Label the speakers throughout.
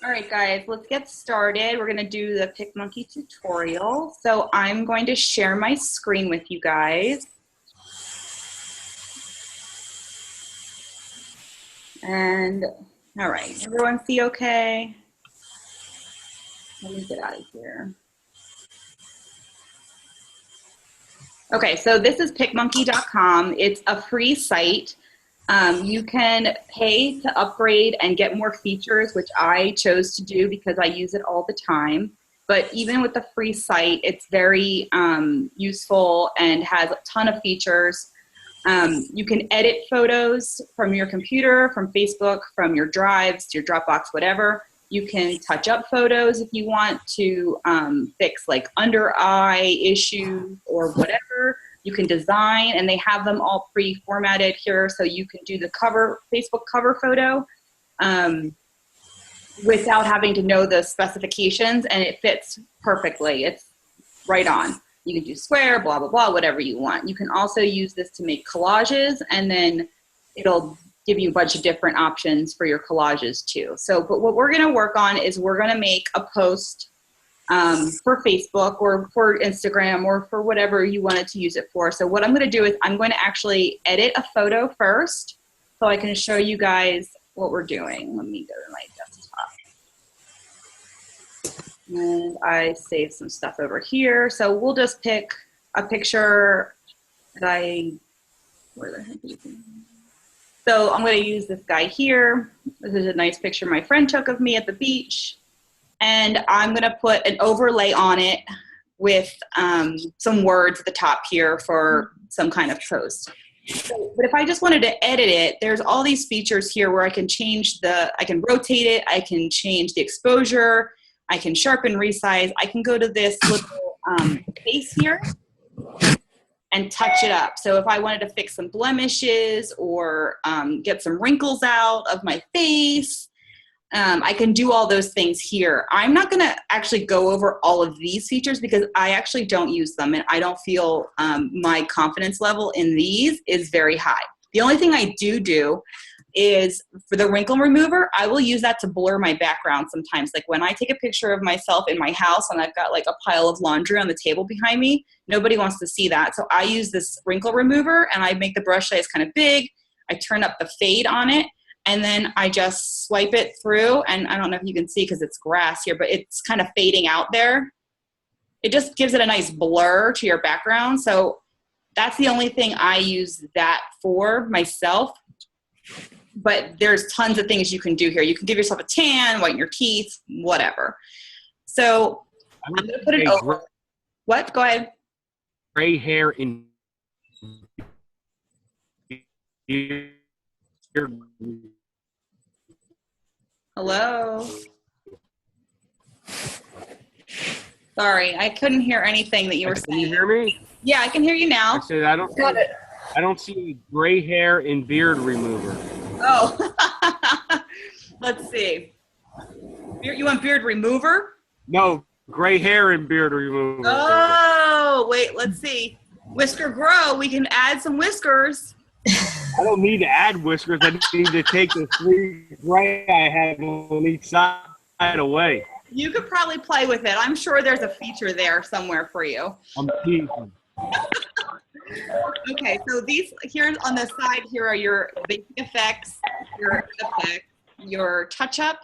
Speaker 1: All right, guys, let's get started. We're going to do the Picmonkey tutorial. So I'm going to share my screen with you guys. And all right, everyone see okay? Let me get out of here. Okay, so this is picmonkey.com. It's a free site. You can pay to upgrade and get more features, which I chose to do because I use it all the time. But even with the free site, it's very useful and has a ton of features. You can edit photos from your computer, from Facebook, from your drives, your Dropbox, whatever. You can touch up photos if you want to fix like under eye issues or whatever. You can design, and they have them all pre-formatted here, so you can do the cover, Facebook cover photo without having to know the specifications, and it fits perfectly. It's right on. You can do square, blah, blah, blah, whatever you want. You can also use this to make collages, and then it'll give you a bunch of different options for your collages too. So, but what we're gonna work on is we're gonna make a post for Facebook or for Instagram or for whatever you wanted to use it for. So what I'm gonna do is I'm going to actually edit a photo first so I can show you guys what we're doing. Let me go to my desktop. And I saved some stuff over here. So we'll just pick a picture that where the heck is it? So I'm going to use this guy here. This is a nice picture my friend took of me at the beach. And I'm going to put an overlay on it with some words at the top here for some kind of post. So, but if I just wanted to edit it, there's all these features here where I can change I can rotate it, I can change the exposure, I can sharpen, resize. I can go to this little face here and touch it up. So if I wanted to fix some blemishes or get some wrinkles out of my face, I can do all those things here. I'm not gonna actually go over all of these features because I actually don't use them, and I don't feel my confidence level in these is very high. The only thing I do is for the wrinkle remover, I will use that to blur my background sometimes. Like when I take a picture of myself in my house and I've got like a pile of laundry on the table behind me, nobody wants to see that. So I use this wrinkle remover and I make the brush size kind of big. I turn up the fade on it, and then I just swipe it through, and I don't know if you can see because it's grass here, but it's kind of fading out there. It just gives it a nice blur to your background. So that's the only thing I use that for myself. But there's tons of things you can do here. You can give yourself a tan, whiten your teeth, whatever. So I'm going to put it over. What? Go ahead.
Speaker 2: Gray hair in
Speaker 1: Hello? Sorry, I couldn't hear anything that you were saying.
Speaker 2: Can you hear me?
Speaker 1: Yeah, I can hear you now.
Speaker 2: I said I don't see gray hair and beard remover.
Speaker 1: Oh, let's see. You want beard remover?
Speaker 2: No, gray hair and beard remover.
Speaker 1: Oh, wait, let's see. Whisker grow, we can add some whiskers.
Speaker 2: I don't need to add whiskers. I need to take the 3 gray I have on each side away.
Speaker 1: You could probably play with it. I'm sure there's a feature there somewhere for you.
Speaker 2: I'm teasing.
Speaker 1: Okay, so these here on the side here are your basic effects, your touch-up,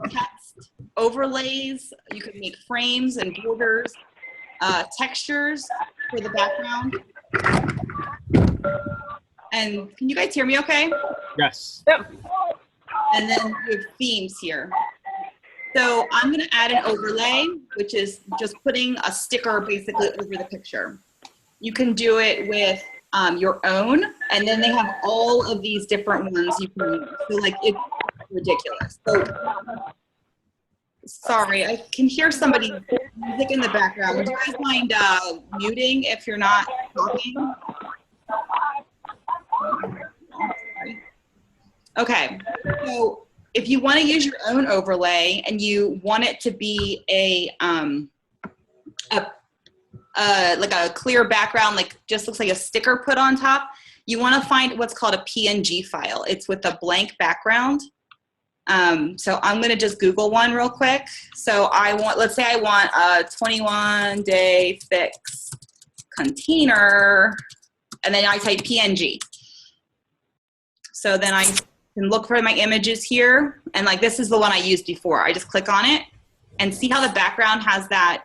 Speaker 1: text, overlays. You can make frames and borders, textures for the background. And can you guys hear me okay?
Speaker 2: Yes.
Speaker 1: Yep. And then you have themes here. So I'm going to add an overlay, which is just putting a sticker basically over the picture. You can do it with your own, and then they have all of these different ones you can use. So like it's ridiculous. So sorry, I can hear somebody music in the background. Would you guys mind muting if you're not talking? Okay, so if you want to use your own overlay and you want it to be like a clear background, like just looks like a sticker put on top, you want to find what's called a PNG file. It's with a blank background. So I'm going to just Google one real quick. So let's say I want a 21-day fix container, and then I type PNG. So then I can look for my images here, and like this is the one I used before. I just click on it, and see how the background has that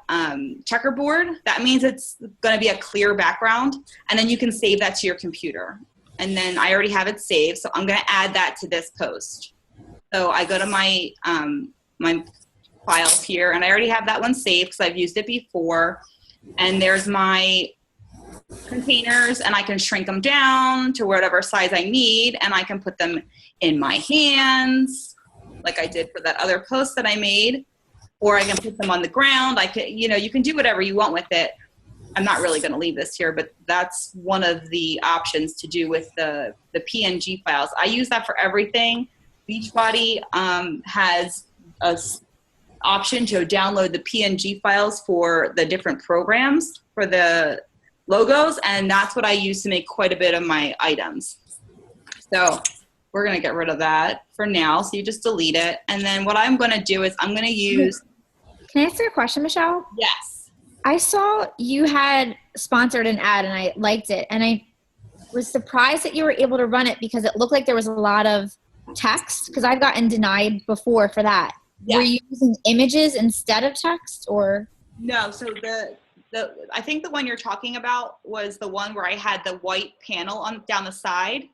Speaker 1: checkerboard? That means it's going to be a clear background, and then you can save that to your computer. And then I already have it saved, so I'm going to add that to this post. So I go to my my files here, and I already have that one saved because I've used it before. And there's my containers, and I can shrink them down to whatever size I need, and I can put them in my hands like I did for that other post that I made, or I can put them on the ground. I can, you can do whatever you want with it. I'm not really going to leave this here, but that's one of the options to do with the PNG files. I use that for everything. Beachbody has a option to download the PNG files for the different programs for the logos, and that's what I use to make quite a bit of my items. So we're going to get rid of that for now. So you just delete it. And then what I'm going to do is I'm going to use...
Speaker 3: Can I ask you a question, Michelle?
Speaker 1: Yes.
Speaker 3: I saw you had sponsored an ad, and I liked it. And I was surprised that you were able to run it because it looked like there was a lot of text, because I've gotten denied before for that. Yeah. Were you using images instead of text, or?
Speaker 1: No, so I think the one you're talking about was the one where I had the white panel down the side.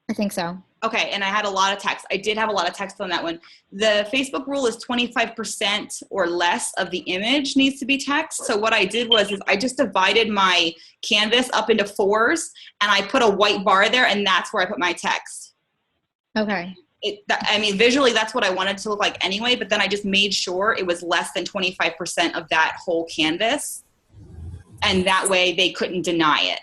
Speaker 3: I think so.
Speaker 1: Okay, and I had a lot of text. I did have a lot of text on that one. The Facebook rule is 25% or less of the image needs to be text. So what I did was I just divided my canvas up into 4s, and I put a white bar there, and that's where I put my text.
Speaker 3: Okay.
Speaker 1: Visually, that's what I wanted to look like anyway, but then I just made sure it was less than 25% of that whole canvas, and that way they couldn't deny it.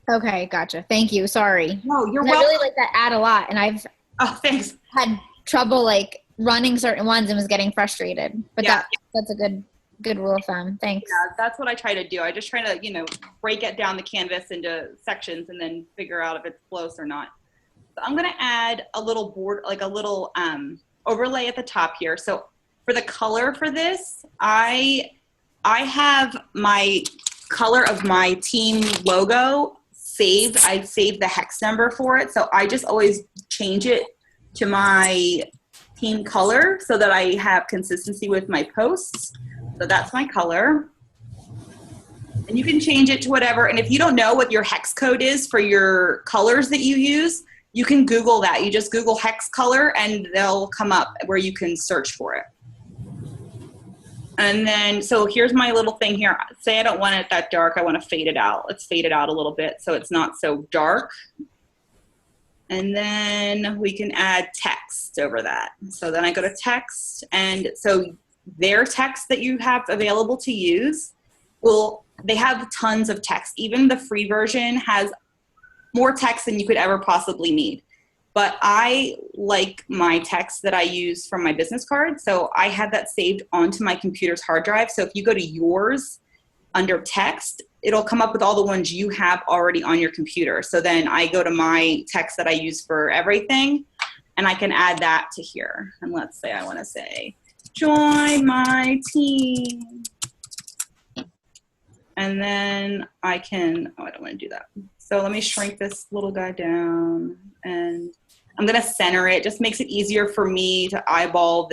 Speaker 3: Okay, gotcha. Thank you. Sorry.
Speaker 1: No, you're welcome.
Speaker 3: I really like that ad a lot, and I've
Speaker 1: thanks.
Speaker 3: had trouble running certain ones and was getting frustrated. But yeah, that's a good rule of thumb. Thanks.
Speaker 1: Yeah, that's what I try to do. I just try to break it down the canvas into sections and then figure out if it's close or not. So I'm going to add a little board, like a little overlay at the top here. So for the color for this, I have my color of my team logo saved. I saved the hex number for it. So I just always change it to my team color so that I have consistency with my posts. So that's my color. And you can change it to whatever. And if you don't know what your hex code is for your colors that you use, you can Google that. You just Google hex color and they'll come up where you can search for it. And then, so here's my little thing here. Say I don't want it that dark. I want to fade it out. Let's fade it out a little bit so it's not so dark. And then we can add text over that. So then I go to text, and so their text that you have available to use, they have tons of text. Even the free version has more text than you could ever possibly need. But I like my text that I use from my business card. So I have that saved onto my computer's hard drive. So if you go to yours under text, it'll come up with all the ones you have already on your computer. So then I go to my text that I use for everything, and I can add that to here. And let's say I want to say, join my team. And then I can, I don't want to do that. So let me shrink this little guy down, and I'm going to center it. Just makes it easier for me to eyeball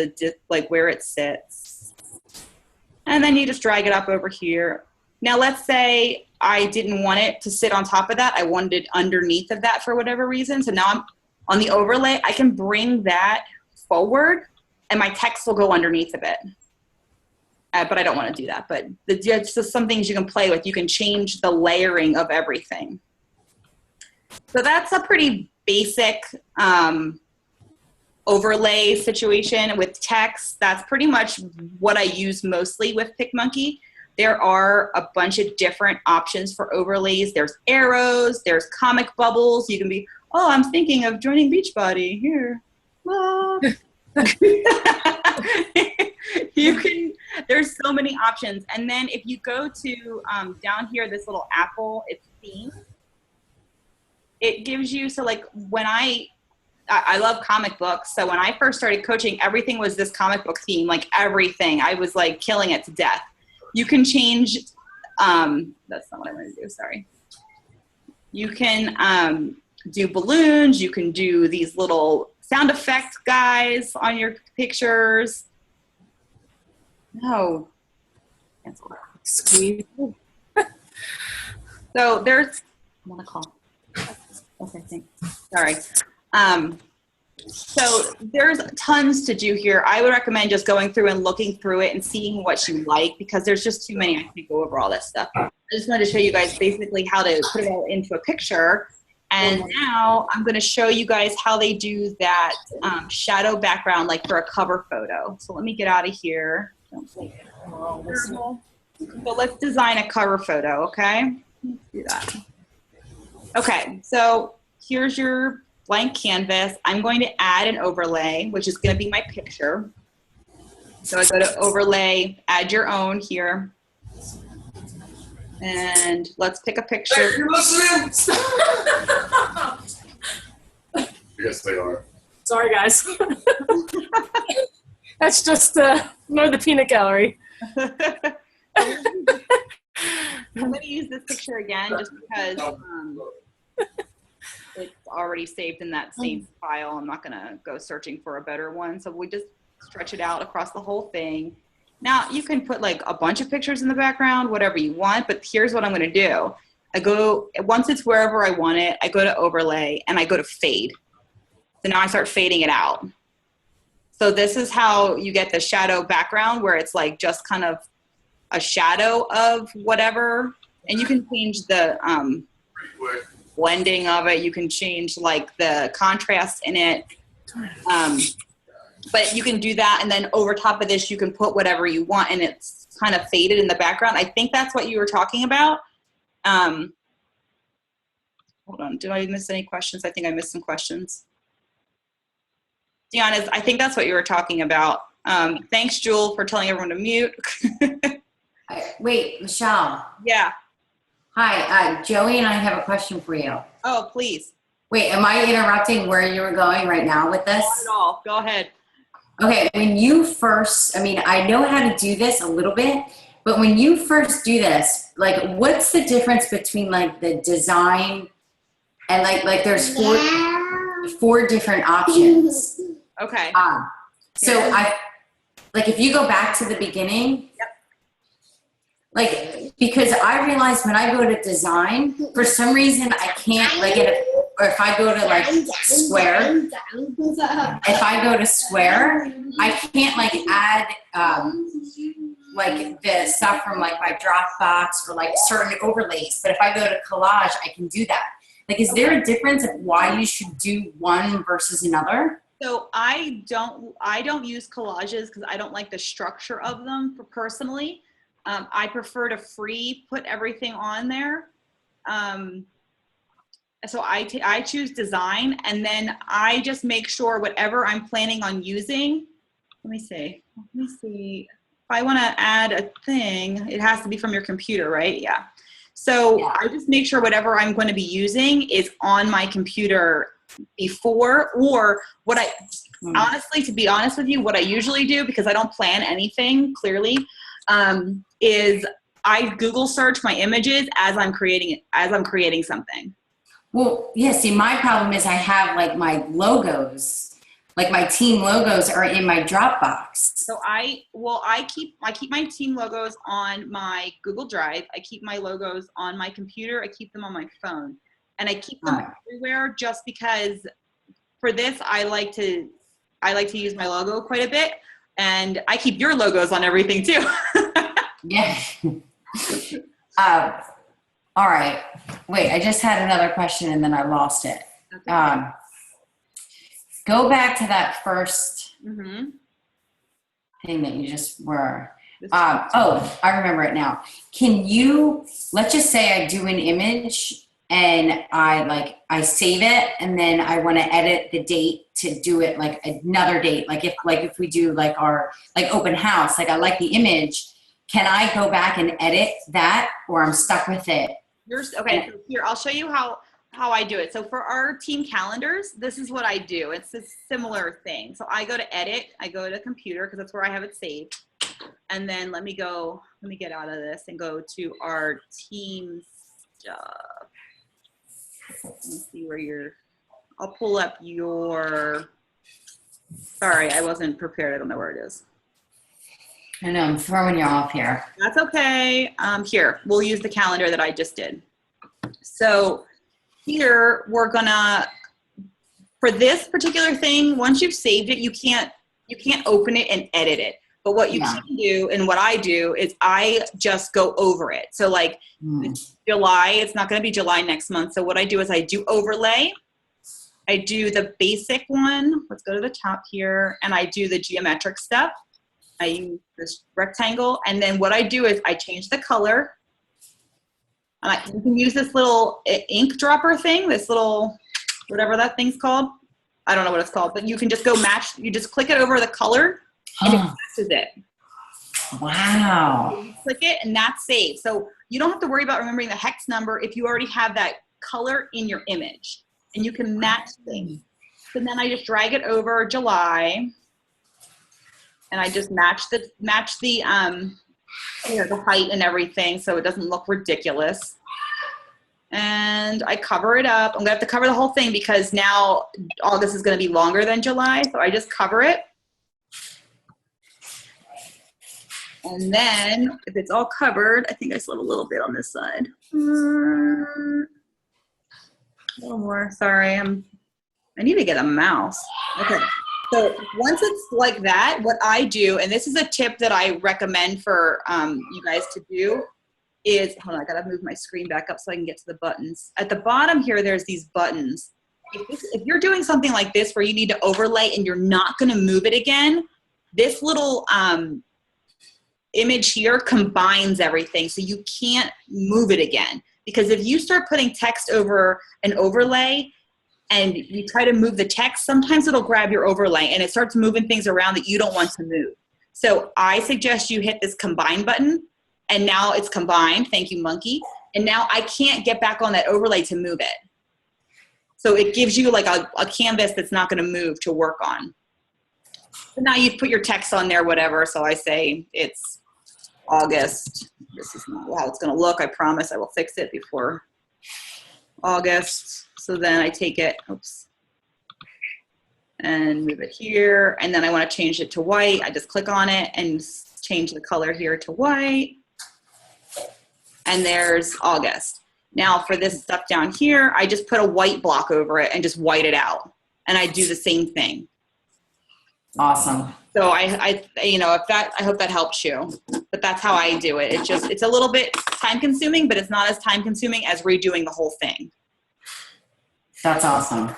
Speaker 1: where it sits. And then you just drag it up over here. Now let's say I didn't want it to sit on top of that. I wanted it underneath of that for whatever reason. So now I'm on the overlay. I can bring that forward and my text will go underneath of it. But I don't want to do that. But it's just some things you can play with. You can change the layering of everything. So that's a pretty basic overlay situation with text. That's pretty much what I use mostly with Picmonkey. There are a bunch of different options for overlays. There's arrows, there's comic bubbles. You can be, oh, I'm thinking of joining Beachbody here. Ah. There's so many options. And then if you go to down here, this little apple, it's theme. It gives you, so like when I I love comic books. So when I first started coaching, everything was this comic book theme, like everything. I was like killing it to death. You can change, that's not what I want to do, sorry. You can do balloons. You can do these little sound effect guys on your pictures. No. Cancel that.
Speaker 4: Squeeze.
Speaker 1: So there's, I'm on a call. Okay, thanks. Sorry. So there's tons to do here. I would recommend just going through and looking through it and seeing what you like, because there's just too many. I can't go over all that stuff. I just wanted to show you guys basically how to put it all into a picture. And now I'm going to show you guys how they do that shadow background, like for a cover photo. So let me get out of here. So let's design a cover photo, okay? Let's do that. Okay, so here's your blank canvas. I'm going to add an overlay, which is going to be my picture. So I go to overlay, add your own here. And let's pick a picture.
Speaker 5: Hey, you listening? Yes, they are.
Speaker 4: Sorry, guys. That's just ignore the peanut gallery.
Speaker 1: I'm going to use this picture again just because it's already saved in that same file. I'm not going to go searching for a better one. So we just stretch it out across the whole thing. Now, you can put like a bunch of pictures in the background, whatever you want, but here's what I'm going to do. I go, once it's wherever I want it, I go to overlay and I go to fade. So now I start fading it out. So this is how you get the shadow background, where it's like just kind of a shadow of whatever. And you can change the blending of it. You can change like the contrast in it. But you can do that, and then over top of this, you can put whatever you want, and it's kind of faded in the background. I think that's what you were talking about. Hold on, did I miss any questions? I think I missed some questions. Deanna, I think that's what you were talking about. Thanks, Jewel, for telling everyone to mute.
Speaker 6: Wait, Michelle.
Speaker 1: Yeah.
Speaker 6: Hi, Joey and I have a question for you.
Speaker 1: Oh, please.
Speaker 6: Wait, am I interrupting where you were going right now with this?
Speaker 1: Not at all. Go ahead.
Speaker 6: Okay, when you first, I mean, I know how to do this a little bit, but when you first do this, like, what's the difference between like the design and like there's four different options.
Speaker 1: Okay.
Speaker 6: So like if you go back to the beginning,
Speaker 1: yep.
Speaker 6: Like, because I realized when I go to design, for some reason I can't like or if I go to like square, if I go to square, I can't like add like the stuff from like my Dropbox or like certain overlays. But if I go to collage, I can do that. Like, is there a difference of why you should do one versus another?
Speaker 1: So I don't use collages because I don't like the structure of them personally. I prefer to put everything on there. So I choose design, and then I just make sure whatever I'm planning on using, let me see. If I want to add a thing, it has to be from your computer, right? Yeah. So yeah. I just make sure whatever I'm going to be using is on my computer before, or what I, honestly, to be honest with you, what I usually do, because I don't plan anything clearly, is I Google search my images as I'm creating something.
Speaker 6: Well, yeah, see, my problem is I have like my logos, like my team logos are in my Dropbox.
Speaker 1: So I keep my team logos on my Google Drive. I keep my logos on my computer. I keep them on my phone, and I keep them everywhere just because for this, I like to use my logo quite a bit, and I keep your logos on everything too.
Speaker 6: Yeah. All right. Wait, I just had another question and then I lost it. Okay. Go back to that first thing that you just were. Oh, I remember it now. Can you, let's just say I do an image and I save it, and then I want to edit the date to do it like another date. Like if we do like our open house, like I like the image. Can I go back and edit that, or I'm stuck with it?
Speaker 1: Okay, so here, I'll show you how how I do it. So for our team calendars, this is what I do. It's a similar thing. So I go to edit, I go to computer because that's where I have it saved. And then let me get out of this and go to our team stuff. Let me see where I'll pull up your, sorry, I wasn't prepared. I don't know where it is.
Speaker 6: I know, I'm throwing you off here.
Speaker 1: That's okay. Here, we'll use the calendar that I just did. So here we're gonna, for this particular thing, once you've saved it, you can't open it and edit it. But what you can do, and what I do, is I just go over it. So like July, it's not gonna be July next month. So what I do is I do overlay. I do the basic one. Let's go to the top here. And I do the geometric stuff. I use this rectangle. And then what I do is I change the color. You can use this little ink dropper thing, this little, whatever that thing's called. I don't know what it's called, but you can just go match, you just click it over the color and it matches it.
Speaker 6: Wow.
Speaker 1: So you click it and that's saved. So you don't have to worry about remembering the hex number if you already have that color in your image and you can match things. So then I just drag it over July and I just match the the height and everything so it doesn't look ridiculous. And I cover it up. I'm gonna have to cover the whole thing because now August is gonna be longer than July, so I just cover it. And then if it's all covered, I think I still have a little bit on this side. A little more, sorry, I need to get a mouse. Okay. So once it's like that, what I do, and this is a tip that I recommend for you guys to do, is, hold on, I gotta move my screen back up so I can get to the buttons. At the bottom here, there's these buttons. If you're doing something like this where you need to overlay and you're not gonna move it again, this little image here combines everything so you can't move it again. Because if you start putting text over an overlay, and you try to move the text, sometimes it'll grab your overlay and it starts moving things around that you don't want to move. So I suggest you hit this combine button and now it's combined. Thank you, Monkey. And now I can't get back on that overlay to move it. So it gives you like a canvas that's not gonna move to work on. So now you put your text on there, whatever. So I say it's August. This is not how it's gonna look. I promise I will fix it before August. So then I take it, oops, and move it here. And then I want to change it to white. I just click on it and change the color here to white. And there's August. Now for this stuff down here, I just put a white block over it and just white it out. And I do the same thing.
Speaker 6: Awesome.
Speaker 1: So I hope that helps you. But that's how I do it. It's a little bit time consuming, but it's not as time consuming as redoing the whole thing.
Speaker 6: That's awesome.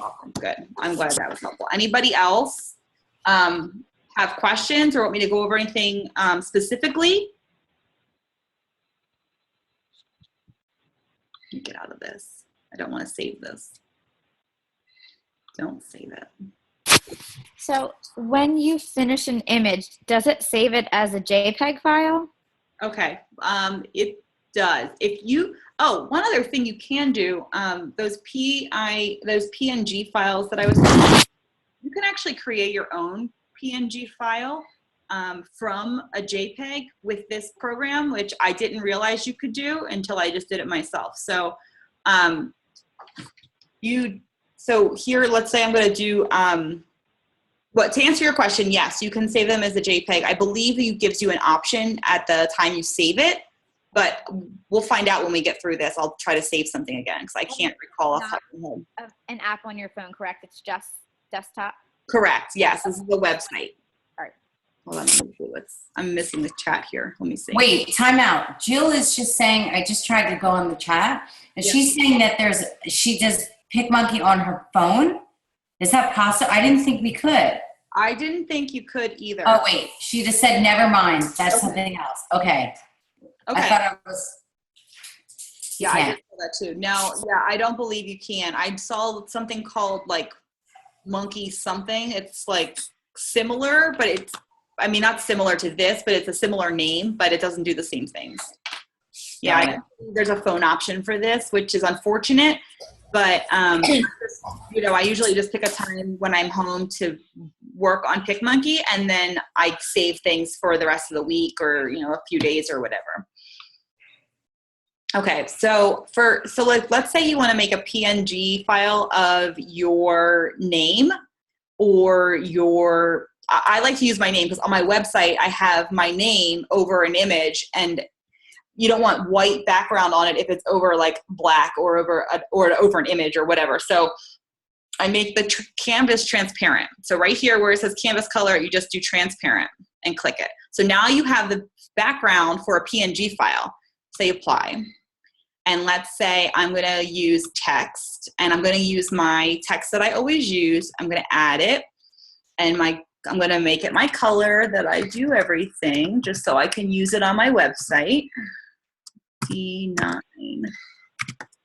Speaker 1: Awesome. Good. I'm glad that was helpful. Anybody else have questions or want me to go over anything specifically? Let me get out of this. I don't want to save this. Don't save it.
Speaker 3: So when you finish an image, does it save it as a JPEG file?
Speaker 1: Okay. It does. One other thing you can do, those PNG files that I was talking about, you can actually create your own PNG file from a JPEG with this program, which I didn't realize you could do until I just did it myself. So here, let's say I'm going to do, to answer your question, yes, you can save them as a JPEG. I believe it gives you an option at the time you save it. But we'll find out when we get through this. I'll try to save something again because I can't recall off the top of my head.
Speaker 3: An app on your phone, correct? It's just desktop?
Speaker 1: Correct. Yes, this is the website.
Speaker 3: All right.
Speaker 1: Hold on. I'm missing the chat here. Let me see.
Speaker 6: Wait, time out. Jill is just saying, I just tried to go on the chat, and she's saying that she does Picmonkey on her phone. Is that possible? I didn't think we could.
Speaker 1: I didn't think you could either.
Speaker 6: Oh, wait. She just said, never mind. That's something else. Okay.
Speaker 1: Okay.
Speaker 6: I thought I was.
Speaker 1: Yeah, I did that too. No, yeah, I don't believe you can. I saw something called like Monkey something. It's like similar, but not similar to this, but it's a similar name, but it doesn't do the same things. Yeah,
Speaker 6: Got it.
Speaker 1: there's a phone option for this, which is unfortunate, but you know, I usually just pick a time when I'm home to work on Picmonkey, and then I save things for the rest of the week or, you know, a few days or whatever. Okay, so let's say you want to make a PNG file of your name or your, I like to use my name because on my website I have my name over an image, and you don't want white background on it if it's over like black or over an image or whatever. So I make the canvas transparent. So right here where it says canvas color, you just do transparent and click it. So now you have the background for a PNG file. Say apply. And let's say I'm going to use text, and I'm going to use my text that I always use. I'm going to add it, and I'm going to make it my color that I do everything, just so I can use it on my website. D9.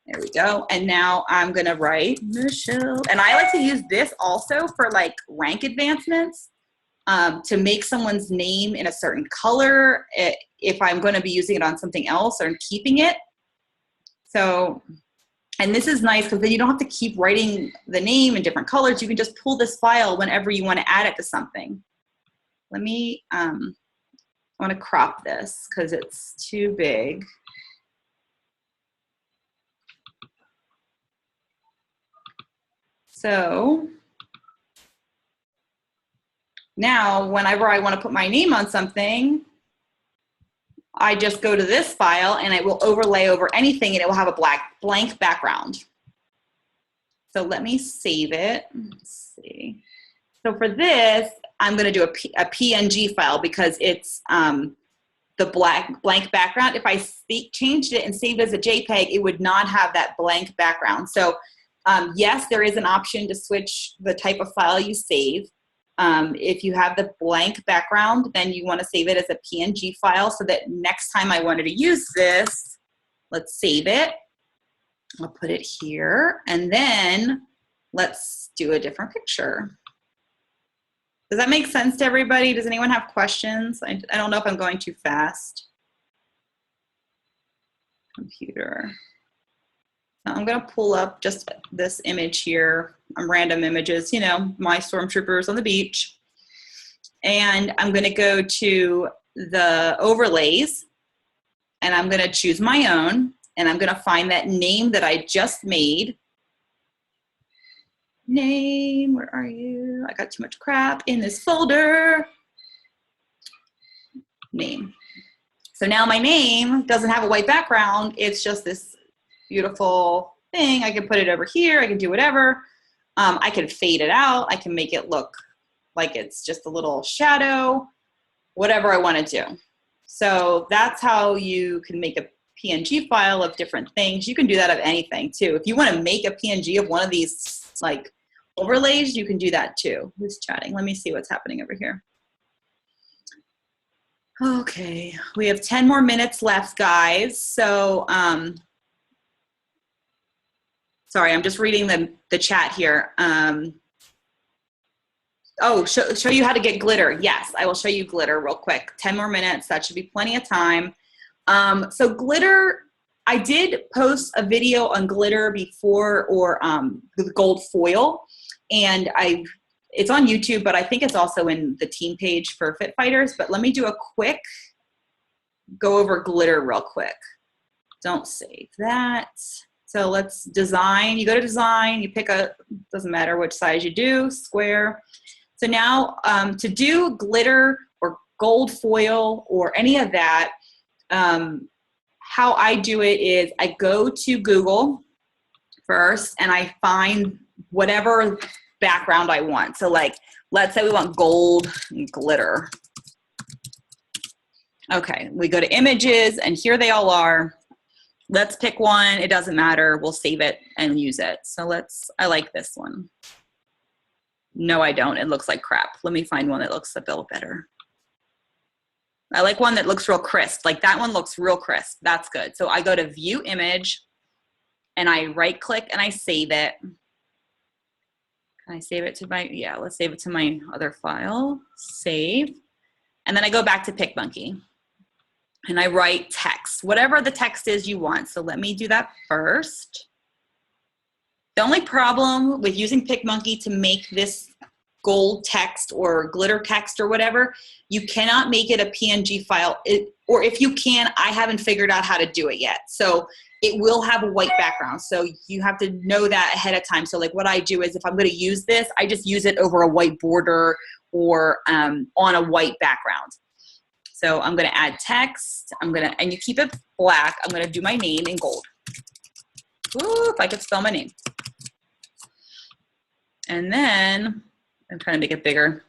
Speaker 1: There we go. And now I'm going to write Michelle. And I like to use this also for like rank advancements, to make someone's name in a certain color if I'm going to be using it on something else or keeping it. So, and this is nice because then you don't have to keep writing the name in different colors. You can just pull this file whenever you want to add it to something. Let me, I want to crop this because it's too big. So now whenever I want to put my name on something, I just go to this file and it will overlay over anything, and it will have a blank background. So let me save it. Let's see. So for this, I'm going to do a PNG file because it's the blank background. If I changed it and saved it as a JPEG, it would not have that blank background. So yes, there is an option to switch the type of file you save. If you have the blank background, then you want to save it as a PNG file so that next time I wanted to use this, let's save it. I'll put it here, and then let's do a different picture. Does that make sense to everybody? Does anyone have questions? I don't know if I'm going too fast. Computer. I'm going to pull up just this image here. Random images, you know, my stormtroopers on the beach. And I'm going to go to the overlays, and I'm going to choose my own, and I'm going to find that name that I just made. Name, where are you? I got too much crap in this folder. Name. So now my name doesn't have a white background. It's just this beautiful thing. I can put it over here. I can do whatever. I can fade it out. I can make it look like it's just a little shadow, whatever I want to do. So that's how you can make a PNG file of different things. You can do that of anything too. If you want to make a PNG of one of these like overlays, you can do that too. Who's chatting? Let me see what's happening over here. Okay, we have 10 more minutes left, guys. So, sorry, I'm just reading the chat here. Oh, show you how to get glitter. Yes, I will show you glitter real quick. 10 more minutes, that should be plenty of time. So glitter, I did post a video on glitter before, or the gold foil, and it's on YouTube, but I think it's also in the team page for Fit Fighters. But let me do a quick go over glitter real quick. Don't save that. So let's design. You go to design, you pick doesn't matter which size you do, square. So now to do glitter or gold foil or any of that, how I do it is I go to Google first and I find whatever background I want. So like, let's say we want gold glitter. Okay, we go to images and here they all are. Let's pick one, it doesn't matter, we'll save it and use it. So I like this one. No, I don't, it looks like crap. Let me find one that looks a little better. I like one that looks real crisp. Like that one looks real crisp, that's good. So I go to view image and I right click and I save it. Can I save it to yeah, let's save it to my other file, save. And then I go back to Picmonkey. and I write text, whatever the text is you want. So let me do that first. The only problem with using Picmonkey to make this gold text or glitter text or whatever, you cannot make it a PNG file. Or if you can, I haven't figured out how to do it yet. So it will have a white background. So you have to know that ahead of time. So like what I do is if I'm going to use this, I just use it over a white border or on a white background. So I'm going to add text. And you keep it black. I'm going to do my name in gold. Ooh, if I could spell my name. And then I'm trying to make it bigger.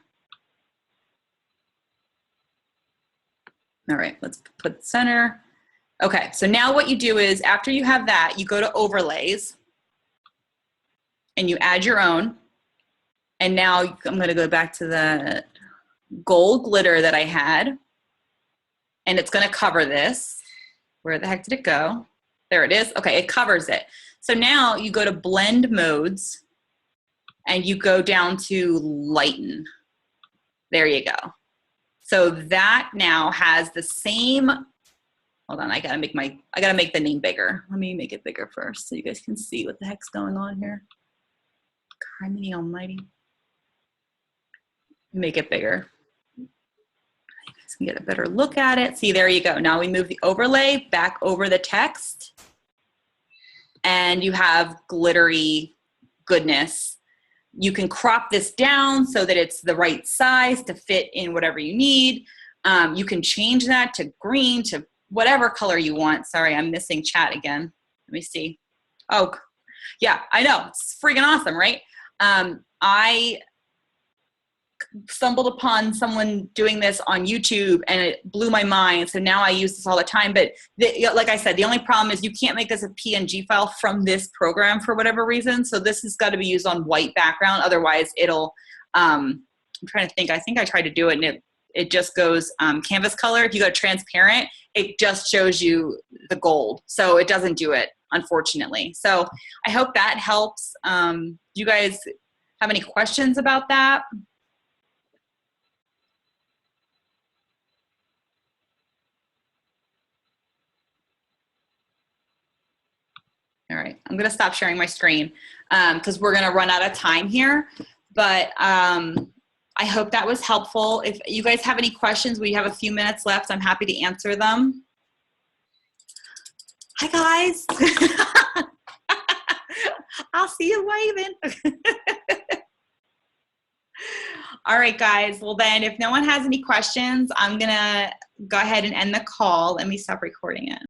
Speaker 1: All right, let's put center. Okay, so now what you do is after you have that, you go to overlays and you add your own. And now I'm gonna go back to the gold glitter that I had. And it's gonna cover this. Where the heck did it go? There it is. Okay, it covers it. So now you go to blend modes and you go down to lighten. There you go. So that now has the same, hold on, I gotta make the name bigger. Let me make it bigger first so you guys can see what the heck's going on here. Criminy almighty. Make it bigger. You guys can get a better look at it. See, there you go. Now we move the overlay back over the text and you have glittery goodness. You can crop this down so that it's the right size to fit in whatever you need. You can change that to green, to whatever color you want. Sorry, I'm missing chat again. Let me see. Oh, yeah, I know. It's freaking awesome, right? I stumbled upon someone doing this on YouTube and it blew my mind. So now I use this all the time. But like I said, the only problem is you can't make this a PNG file from this program for whatever reason. So this has got to be used on white background. Otherwise it'll, I'm trying to think, I think I tried to do it and it just goes canvas color. If you go transparent, it just shows you the gold. So it doesn't do it, unfortunately. So I hope that helps. Do you guys have any questions about that? All right, I'm gonna stop sharing my screen because we're gonna run out of time here. But I hope that was helpful. If you guys have any questions, we have a few minutes left. I'm happy to answer them. Hi guys. I'll see you waving. All right, guys. Well then, if no one has any questions, I'm gonna go ahead and end the call. Let me stop recording it.